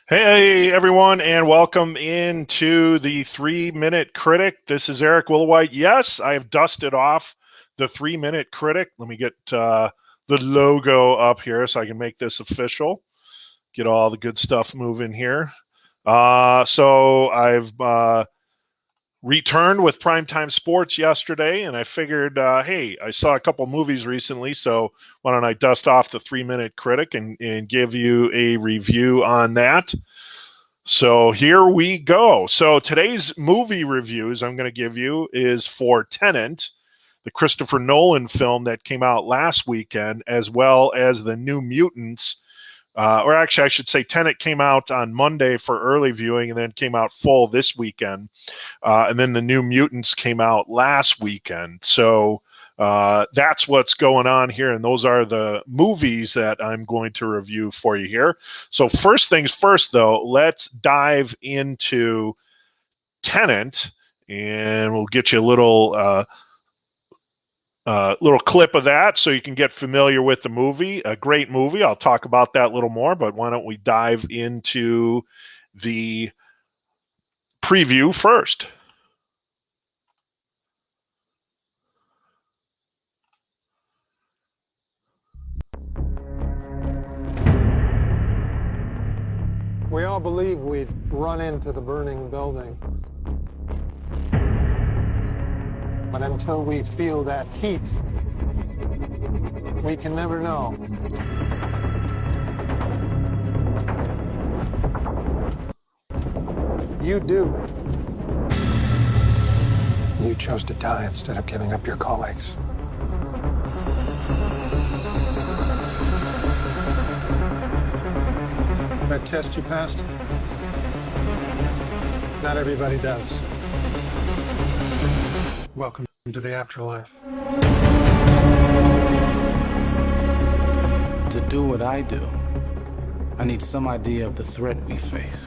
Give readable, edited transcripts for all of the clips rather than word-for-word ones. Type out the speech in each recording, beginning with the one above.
Hey everyone, and welcome into the 3 Minute Critic. This is Eric Willuweit. Yes, I have dusted off the 3 Minute Critic. Let me get the logo up here so I can make this official. Get all the good stuff moving here. So I've returned with primetime sports yesterday, and I figured, hey, I saw a couple movies recently, so why don't I dust off the 3 Minute Critic and give you a review on that. So here we go. So today's movie reviews I'm going to give you is for Tenet, the Christopher Nolan film that came out last weekend, as well as The New Mutants. Or actually, I should say Tenet came out on Monday for early viewing and then came out full this weekend. And then The New Mutants came out last weekend. So that's what's going on here. And those are the movies that I'm going to review for you here. So first things first, though, let's dive into Tenet. And we'll get you a little clip of that so you can get familiar with the movie. A great movie. I'll talk about that a little more, but why don't we dive into the preview first? We all believe we'd run into the burning building. But until we feel that heat, we can never know. You do. You chose to die instead of giving up your colleagues. That test you passed? Not everybody does. Welcome to the afterlife. To do what I do, I need some idea of the threat we face.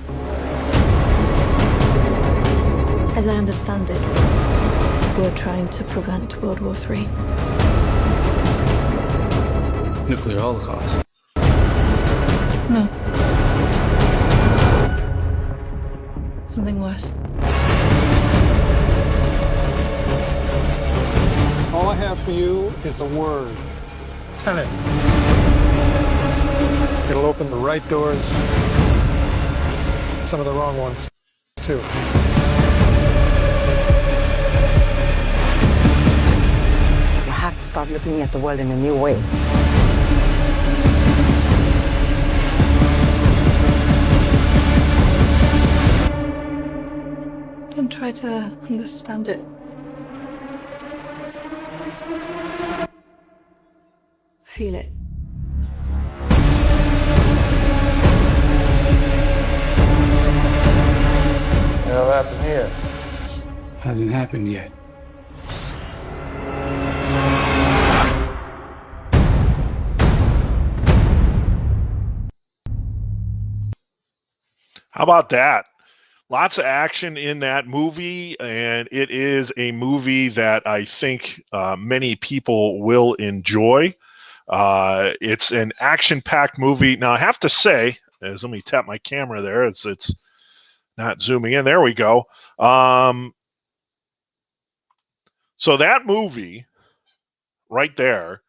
As I understand it, we're trying to prevent World War III. Nuclear holocaust. No. Something worse. All I have for you is a word. Tenet. It'll open the right doors, some of the wrong ones, too. You have to start looking at the world in a new way. Don't try to understand it. Feel it. Hell happened here? Hasn't happened yet. How about that? Lots of action in that movie, and it is a movie that I think many people will enjoy. It's an action-packed movie. Now, I have to say, let me tap my camera there. It's not zooming in. There we go. So that movie right there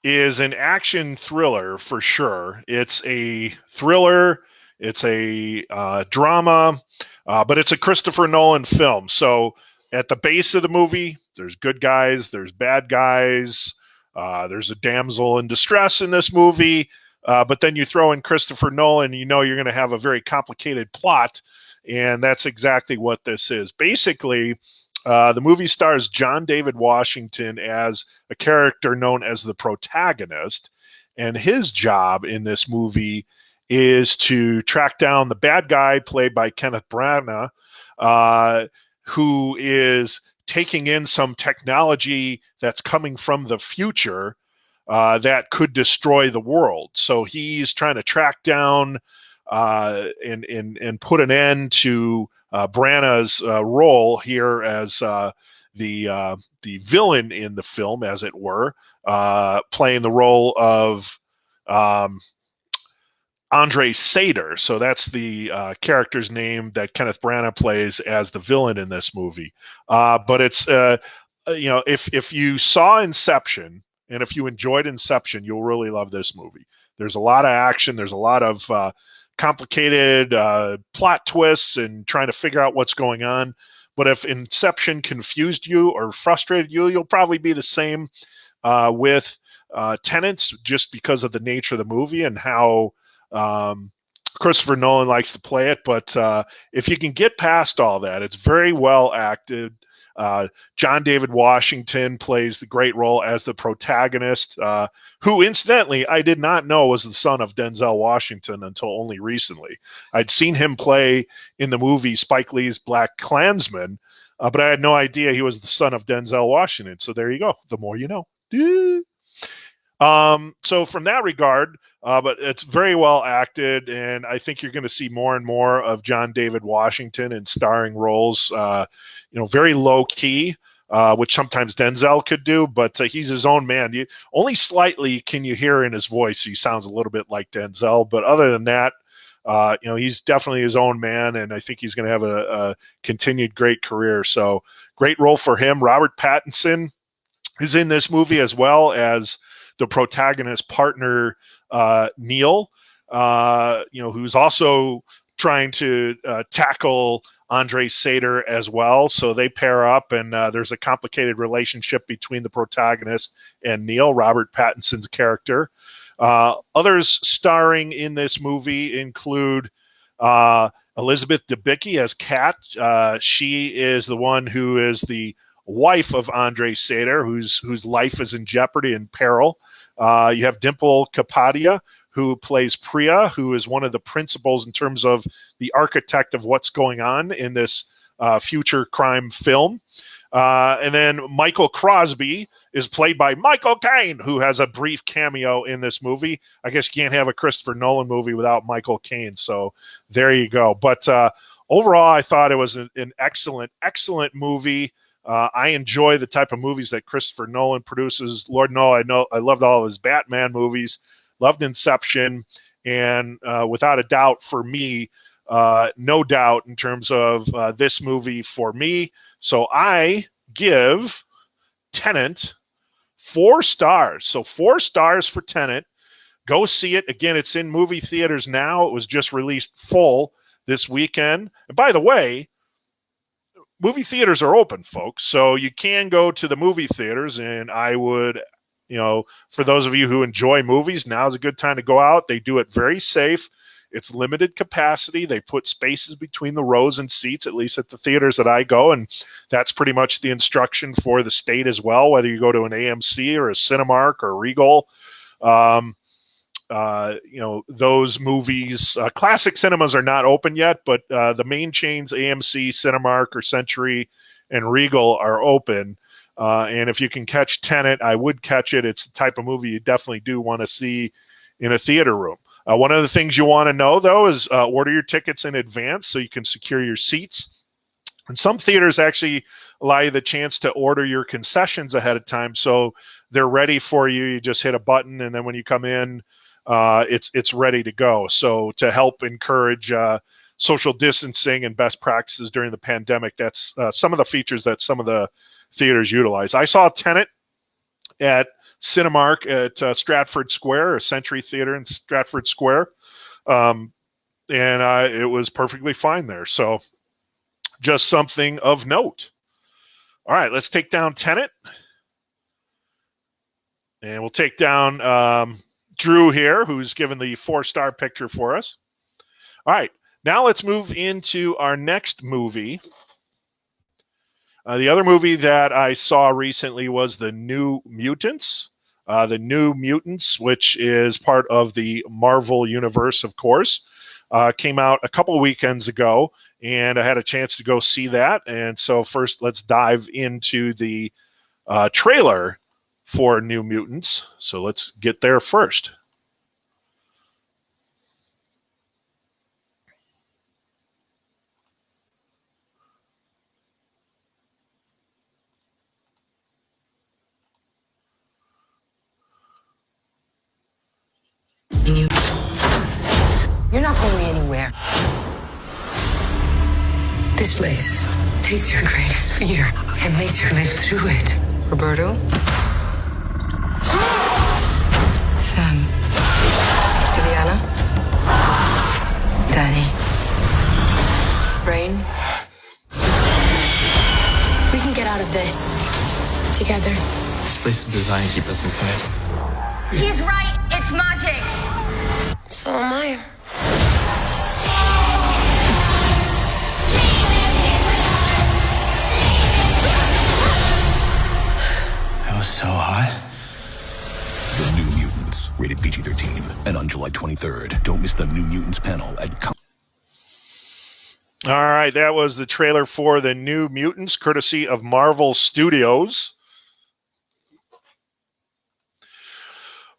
is an action thriller for sure. It's a thriller. It's a drama, but it's a Christopher Nolan film. So at the base of the movie, there's good guys, there's bad guys, there's a damsel in distress in this movie, but then you throw in Christopher Nolan, you know you're going to have a very complicated plot, and that's exactly what this is. Basically, the movie stars John David Washington as a character known as the protagonist, and his job in this movie is to track down the bad guy played by Kenneth Branagh, who is taking in some technology that's coming from the future that could destroy the world. So he's trying to track down and put an end to Branagh's role here as the villain in the film, as it were, playing the role of Andre Sater. So that's the character's name that Kenneth Branagh plays as the villain in this movie. But it's, if you saw Inception and if you enjoyed Inception, you'll really love this movie. There's a lot of action. There's a lot of complicated plot twists and trying to figure out what's going on. But if Inception confused you or frustrated you, you'll probably be the same with Tenet, just because of the nature of the movie and how Christopher Nolan likes to play it. But if you can get past all that, it's very well acted. John David Washington plays the great role as the protagonist, who, incidentally, I did not know was the son of Denzel Washington until only recently. I'd seen him play in the movie Spike Lee's Black Klansman, but I had no idea he was the son of Denzel Washington. So there you go. The more you know. So from that regard, but it's very well acted, and I think you're going to see more and more of John David Washington in starring roles, very low key, which sometimes Denzel could do, but he's his own man. Only slightly can you hear in his voice he sounds a little bit like Denzel, but other than that, he's definitely his own man, and I think he's going to have a continued great career. So great role for him. Robert Pattinson is in this movie as well as the protagonist's partner, Neil, who's also trying to tackle Andre Sater as well. So they pair up, and there's a complicated relationship between the protagonist and Neil, Robert Pattinson's character. Others starring in this movie include Elizabeth Debicki as Kat. She is the one who is the wife of Andre Sater, whose life is in jeopardy and peril. You have Dimple Kapadia, who plays Priya, who is one of the principals in terms of the architect of what's going on in this future crime film. And then Michael Crosby is played by Michael Caine, who has a brief cameo in this movie. I guess you can't have a Christopher Nolan movie without Michael Caine, so there you go. But overall, I thought it was an excellent, excellent movie. I enjoy the type of movies that Christopher Nolan produces. Lord knows I loved all of his Batman movies, loved Inception, and without a doubt for me, no doubt in terms of this movie for me. So I give Tenet 4 stars. So 4 stars for Tenet. Go see it. Again, it's in movie theaters now. It was just released full this weekend. And by the way, movie theaters are open, folks, so you can go to the movie theaters, and I would, for those of you who enjoy movies, now's a good time to go out. They do it very safe. It's limited capacity. They put spaces between the rows and seats, at least at the theaters that I go, and that's pretty much the instruction for the state as well, whether you go to an AMC or a Cinemark or a Regal. Those movies, classic cinemas are not open yet, but the main chains, AMC, Cinemark, or Century, and Regal are open. And if you can catch Tenet, I would catch it. It's the type of movie you definitely do want to see in a theater room. One of the things you want to know, though, is order your tickets in advance so you can secure your seats. And some theaters actually allow you the chance to order your concessions ahead of time, so they're ready for you. You just hit a button, and then when you come in, it's ready to go. So to help encourage social distancing and best practices during the pandemic, that's some of the features that some of the theaters utilize. I saw Tenet at Cinemark at Stratford Square, a Century Theater in Stratford Square, and it was perfectly fine there. So just something of note. All right, let's take down Tenet, and we'll take down Drew here, who's given the 4-star picture for us. All right, now let's move into our next movie. The other movie that I saw recently was The New Mutants. The New Mutants, which is part of the Marvel Universe, of course, came out a couple weekends ago, and I had a chance to go see that. And so first, let's dive into the trailer for New Mutants. So let's get there first. You're not going anywhere. This place takes your greatest fear and makes you live through it. Roberto? Sam. Ileana? Danny. Rain? We can get out of this. Together. This place is designed to keep us inside. He's right. It's magic. So am I. That was so hot. The New Mutants, rated PG-13. And on July 23rd, don't miss the New Mutants panel at... All right, that was the trailer for The New Mutants, courtesy of Marvel Studios.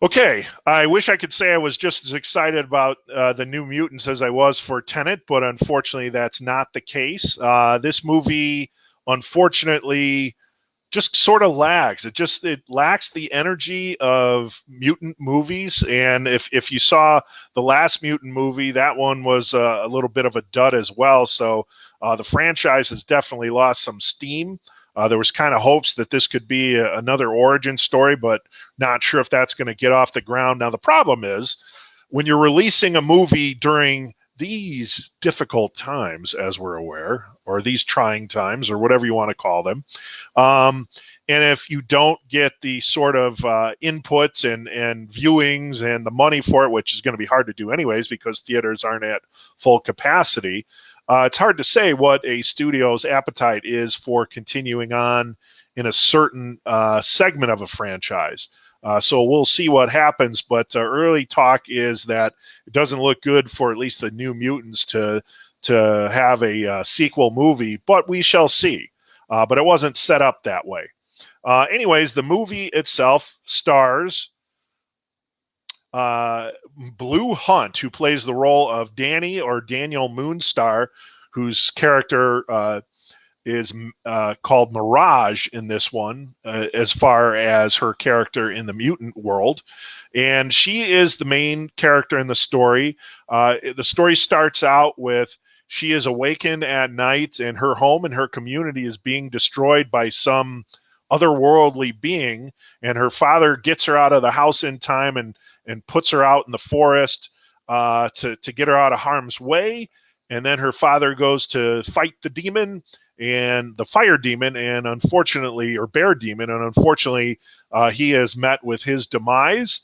Okay, I wish I could say I was just as excited about The New Mutants as I was for Tenet, but unfortunately that's not the case. This movie, unfortunately, just sort of lags. It lacks the energy of mutant movies. And if you saw the last mutant movie, that one was a little bit of a dud as well. So the franchise has definitely lost some steam. There was kind of hopes that this could be another origin story, but not sure if that's going to get off the ground. Now, the problem is when you're releasing a movie during these difficult times, as we're aware, or these trying times, or whatever you want to call them, and if you don't get the sort of inputs and viewings and the money for it, which is going to be hard to do anyways because theaters aren't at full capacity, it's hard to say what a studio's appetite is for continuing on in a certain segment of a franchise. So we'll see what happens, but early talk is that it doesn't look good for at least the New Mutants to have a sequel movie, but we shall see. But it wasn't set up that way. Anyways, the movie itself stars Blue Hunt, who plays the role of Danny or Daniel Moonstar, whose character is called Mirage in this one, as far as her character in the mutant world. And she is the main character in the story. The story starts out with she is awakened at night and her home and her community is being destroyed by some otherworldly being, and her father gets her out of the house in time and puts her out in the forest to get her out of harm's way. And then her father goes to fight the demon and the fire demon, and unfortunately, or bear demon, and unfortunately, he is met with his demise.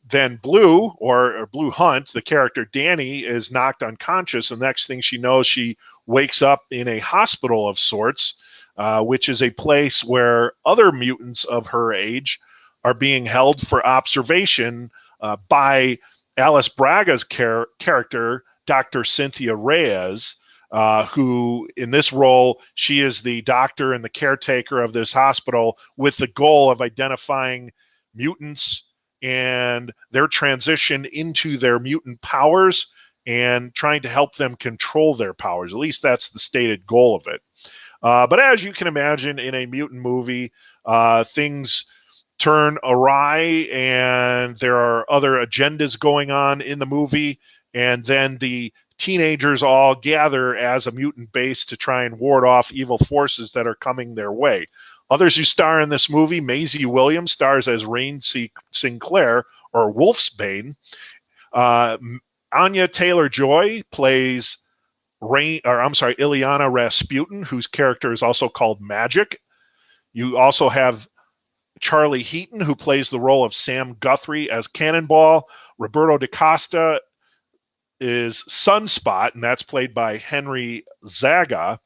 Then Blue, or Blue Hunt, the character Danny, is knocked unconscious, and the next thing she knows, she wakes up in a hospital of sorts, which is a place where other mutants of her age are being held for observation by Alice Braga's character, Dr. Cynthia Reyes, who in this role, she is the doctor and the caretaker of this hospital with the goal of identifying mutants and their transition into their mutant powers and trying to help them control their powers. At least that's the stated goal of it. But as you can imagine, in a mutant movie, things turn awry and there are other agendas going on in the movie. And then the teenagers all gather as a mutant base to try and ward off evil forces that are coming their way. Others who star in this movie: Maisie Williams stars as Rain Sinclair, or Wolfsbane. Anya Taylor-Joy plays Ileana Rasputin, whose character is also called Magic. You also have Charlie Heaton, who plays the role of Sam Guthrie as Cannonball. Roberto DaCosta is Sunspot, and that's played by Henry Zaga.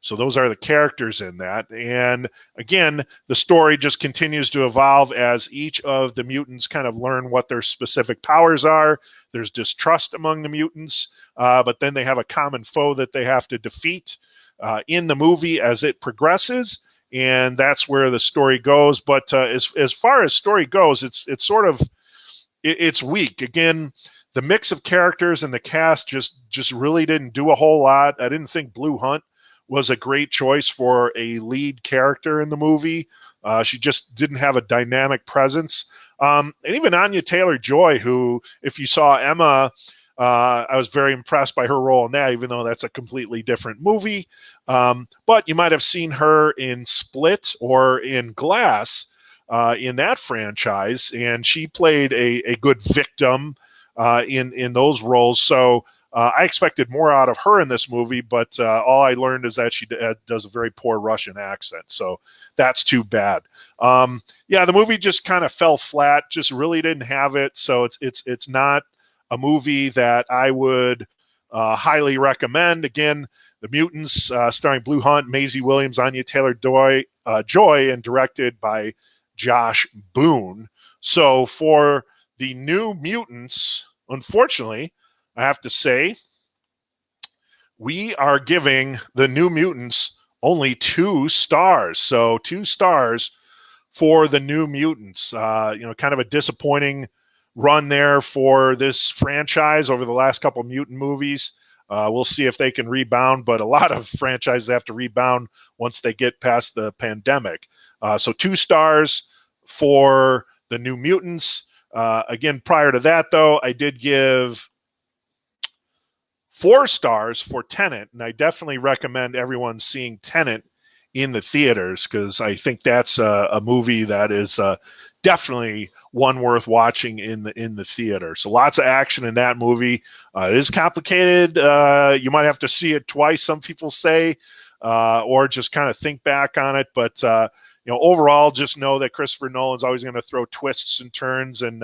So those are the characters in that. And again, the story just continues to evolve as each of the mutants kind of learn what their specific powers are. There's distrust among the mutants, but then they have a common foe that they have to defeat in the movie as it progresses. And that's where the story goes. But as far as story goes, it's sort of, it's weak. Again, the mix of characters and the cast just really didn't do a whole lot. I didn't think Blue Hunt was a great choice for a lead character in the movie. She just didn't have a dynamic presence. And even Anya Taylor-Joy, who, if you saw Emma I was very impressed by her role in that, even though that's a completely different movie. But you might have seen her in Split or in Glass in that franchise, and she played a good victim in those roles. So I expected more out of her in this movie, but all I learned is that she does a very poor Russian accent. So that's too bad. Yeah, the movie just kind of fell flat. Just really didn't have it. So it's not a movie that I would highly recommend. Again, The Mutants, starring Blue Hunt, Maisie Williams, Anya Taylor-Joy, and directed by Josh Boone. So for The New Mutants, unfortunately, I have to say, we are giving The New Mutants only 2 stars. So 2 stars for The New Mutants. Kind of a disappointing run there for this franchise over the last couple of mutant movies. We'll see if they can rebound, but a lot of franchises have to rebound once they get past the pandemic. So 2 stars for The New Mutants. Again, prior to that, though, I did give 4 stars for Tenet, and I definitely recommend everyone seeing Tenet in the theaters because I think that's a movie that is definitely one worth watching in the theater. So lots of action in that movie. It is complicated. You might have to see it twice, some people say, or just kind of think back on it. But overall, just know that Christopher Nolan's always going to throw twists and turns and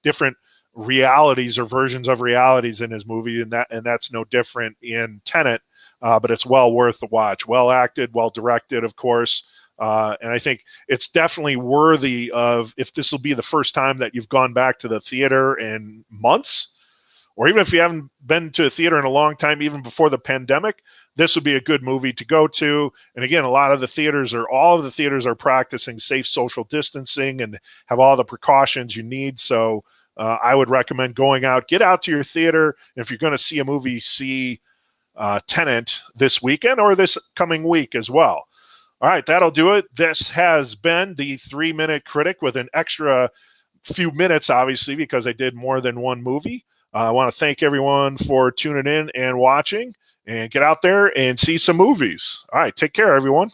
different realities or versions of realities in his movie, and that's no different in Tenet. But it's well worth the watch. Well acted, well directed, of course. And I think it's definitely worthy of, if this will be the first time that you've gone back to the theater in months, or even if you haven't been to a theater in a long time, even before the pandemic, this would be a good movie to go to. And again, all of the theaters are practicing safe social distancing and have all the precautions you need. So I would recommend going out, get out to your theater. And if you're going to see a movie, see Tenet this weekend or this coming week as well. All right, that'll do it. This has been the 3-Minute Critic with an extra few minutes, obviously, because I did more than one movie. I want to thank everyone for tuning in and watching, and get out there and see some movies. All right, take care, everyone.